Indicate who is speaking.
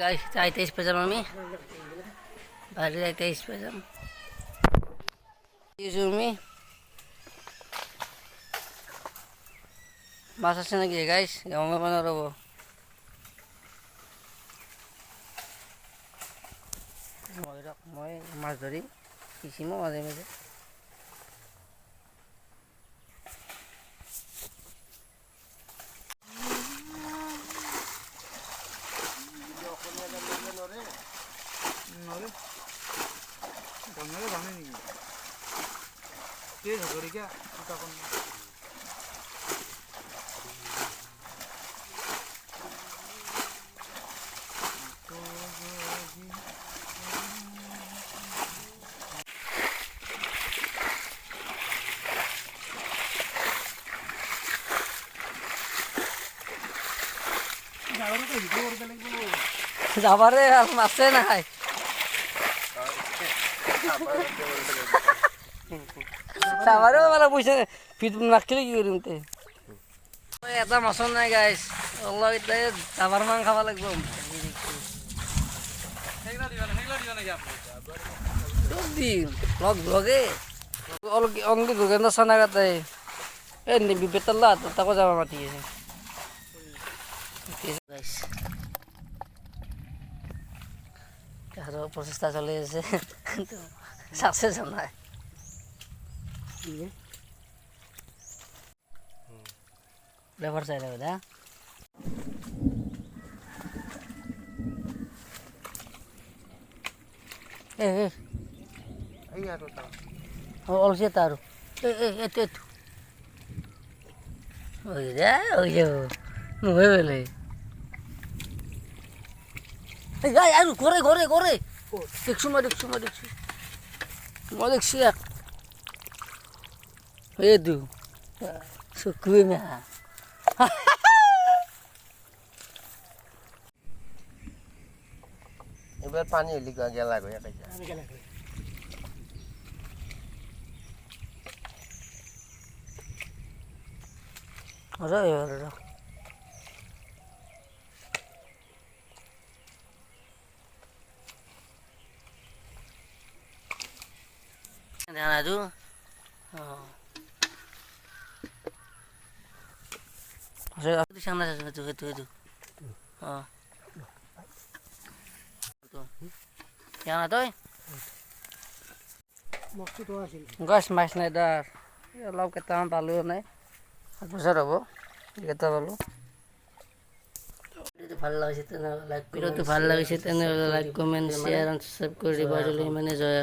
Speaker 1: Guys যাইতে পেলাম আমি বাইরে যাইতে পেলাম আমি মাছ আছে নাকি গাইস গঙ্গা পানা রবো মই মাছ ধরি কিছিমো মাঝে মাঝে যাবারে আর মাছে নাই যাবারে মানে পয়সা ফিট রাখলে কি করিম তে এটা মাছৰ নাই গাইছ অলপ এতিয়া যাবাৰ মান খাব লাগিব লগে অনলি যোগেন্দ্ৰ চানাগাতে এই নিবি বেতলা তাকো যাব মাতি আছে আরো প্রচেষ্টা চলে আছে সাকসেস নাই লেবার চাই লাগবে দা অলসে তার ওই যা ওই যাও হয়ে গেলে আর ঘরে ঘরে ঘরে দেখছো দেখছি এক এ দু শুকুয়ে না
Speaker 2: এবার পানি হলি গেলা গয়া
Speaker 1: আরে Jangan tu. Saya di sana itu. Tu. Yang ada tu? Gas mas nedar. Ya lau kita palu nih. Besar apa? Kita palu. Itu ভাল লাগিছে তেনে লাইক কৰি, ভাল লাগিছে তেনে like comment share and subscribe কৰি দিব। মানে জয়